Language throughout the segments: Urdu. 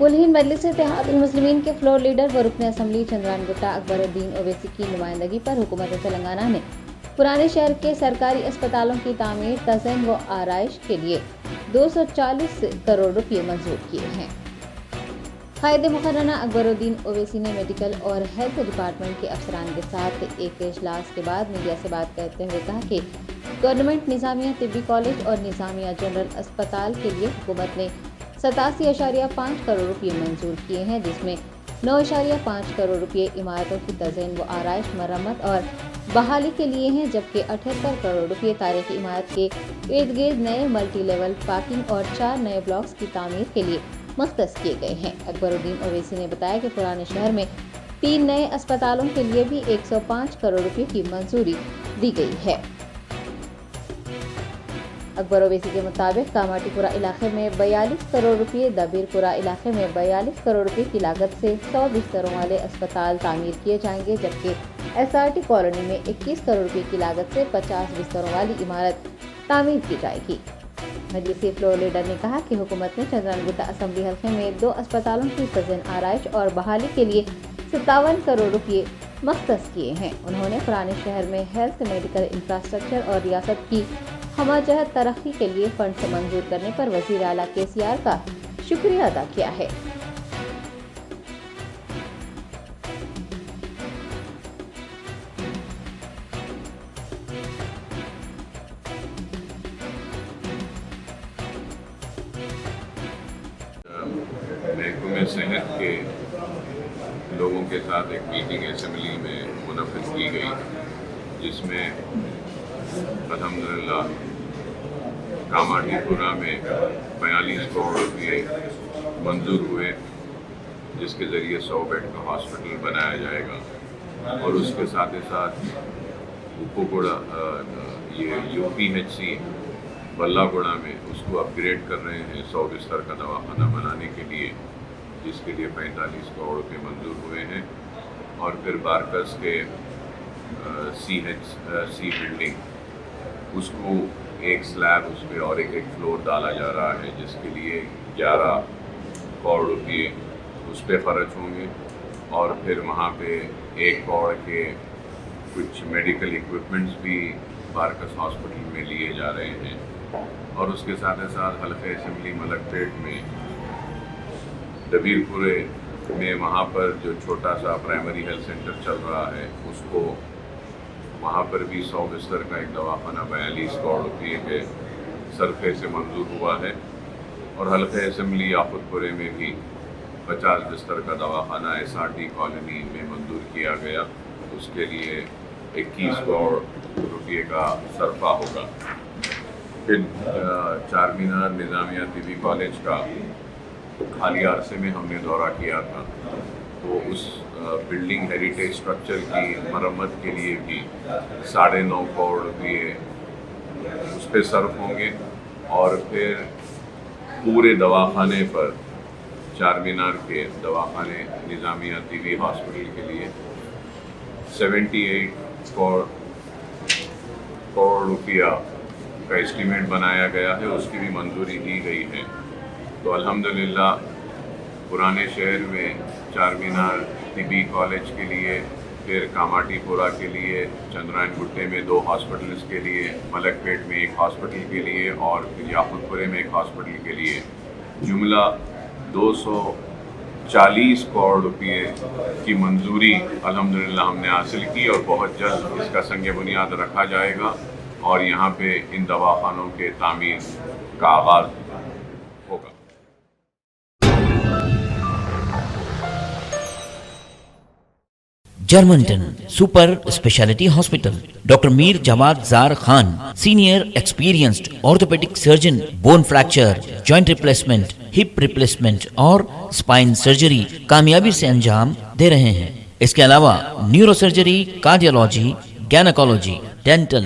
کل ہند مجلس اتحاد المسلمین کے فلور لیڈر و رکن اسمبلی چندران گٹا اکبر الدین اویسی کی نمائندگی پر حکومت تلنگانہ نے پرانے شہر کے سرکاری اسپتالوں کی تعمیر تزئین و آرائش کے لیے 240 کروڑ روپے منظور کیے ہیں۔ قائد مقررہ اکبر الدین اویسی نے میڈیکل اور ہیلتھ ڈپارٹمنٹ کے افسران کے ساتھ ایک اجلاس کے بعد میڈیا سے بات کرتے ہوئے کہا کہ گورنمنٹ نظامیہ طبی کالج اور نظامیہ جنرل اسپتال کے لیے حکومت نے 87.5 کروڑ روپے منظور کیے ہیں، جس میں 9.5 کروڑ روپے عمارتوں کی تزئین و آرائش، مرمت اور بحالی کے لیے ہیں، جبکہ 78 کروڑ روپے تاریخی عمارت کے ارد گرد نئے ملٹی لیول پارکنگ اور 4 نئے بلاکس کی تعمیر کے لیے مختص کیے گئے ہیں۔ اکبر الدین اویسی نے بتایا کہ پرانے شہر میں 3 نئے اسپتالوں کے لیے بھی 105 کروڑ روپے کی منظوری دی گئی ہے۔ اکبر اویسی کے مطابق کاماٹی پورہ علاقے میں 42 کروڑ روپے، دبیر پورہ علاقے میں 42 کروڑ روپے کی لاگت سے 100 بستروں والے اسپتال تعمیر کیے جائیں گے، جبکہ SRT کالونی میں 21 کروڑ روپے کی لاگت سے 50 بستروں والی عمارت تعمیر کی جائے گی۔ مجلسی فلور لیڈر نے کہا کہ حکومت نے چندران گٹا اسمبلی حلقے میں 2 اسپتالوں کی تزئین آرائش اور بحالی کے لیے 57 کروڑ روپے مختص کیے ہیں۔ انہوں نے پرانے شہر میں ہیلتھ، میڈیکل انفراسٹرکچر اور ریاست کی ہمہ جہت ترقی کے لیے فنڈز منظور کرنے پر وزیر اعلیٰ KCR کا شکریہ ادا کیا ہے۔ محکمہ صحت کے لوگوں کے ساتھ ایک میٹنگ اسمبلی میں منعقد کی گئی، جس میں الحمدللہ کاماٹی پورہ میں 42 کروڑ روپے منظور ہوئے، جس کے ذریعے 100 بیڈ کا ہاسپٹل بنایا جائے گا، اور اس کے ساتھ ہی ساتھ اپوگوڑا یہ UPHC بلہ گوڑا میں اس کو اپ گریڈ کر رہے ہیں 100 بستر کا دواخانہ بنانے کے لیے، جس کے لیے 45 کروڑ روپے منظور ہوئے ہیں۔ اور پھر بارکس کے CHC بلڈنگ، اس کو ایک سلیب اس پہ اور ایک فلور ڈالا جا رہا ہے، جس کے لیے 11 کروڑ روپے اس پہ خرچ ہوں گے، اور پھر وہاں پہ 1 کروڑ کے کچھ میڈیکل اکوپمنٹس بھی بارکس ہاسپٹل میں لیے جا رہے ہیں۔ اور اس کے ساتھ ساتھ حلقہ اسمبلی ملک پیٹ میں دبیر پورے میں وہاں پر جو چھوٹا سا پرائمری ہیلتھ سینٹر چل رہا ہے، اس کو وہاں پر بھی 100 بستر کا ایک دواخانہ 42 کروڑ روپے کے صرفے سے منظور ہوا ہے۔ اور حلقہ اسمبلی یاقوت پورے میں بھی 50 بستر کا دواخانہ SRT کالونی میں منظور کیا گیا، اس کے لیے 21 کروڑ روپے کا صرفہ ہوگا۔ پھر چار مینار نظامیہ طبی کالج کا حالیہ عرصے میں ہم نے دورہ کیا تھا، تو اس بلڈنگ ہیریٹیج اسٹرکچر کی مرمت کے لیے بھی 9.5 کروڑ روپے اس پہ صرف ہوں گے۔ اور پھر پورے دواخانے پر چار مینار کے دواخانے نظامیہ طبی ہاسپٹل کے لیے 78 کروڑ روپیہ کا اسٹیمیٹ بنایا گیا ہے، اس کی بھی منظوری دی گئی ہے۔ تو الحمدللہ پرانے شہر میں چار مینار طبی کالج کے لیے، پھر کاماٹی پورہ کے لیے، چندران گٹے میں 2 ہاسپٹلز کے لیے، ملک پیٹ میں 1 ہاسپٹل کے لیے، اور پھر یاقوت پورے میں 1 ہاسپٹل کے لیے جملہ 240 کروڑ روپے کی منظوری الحمدللہ ہم نے حاصل کی، اور بہت جلد اس کا سنگ بنیاد رکھا جائے گا، اور یہاں پہ ان دواخانوں کے تعمیر کا آغاز ہوگا۔ جرمنٹن super specialty hospital, doctor Mir Jawad Zar Khan, senior experienced orthopaedic surgeon, bone fracture, joint replacement, hip replacement اور اسپائن سرجری کامیابی سے انجام دے رہے ہیں۔ اس کے علاوہ neuro surgery, cardiology, gynaecology, dental,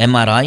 MRI,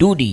2D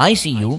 ICU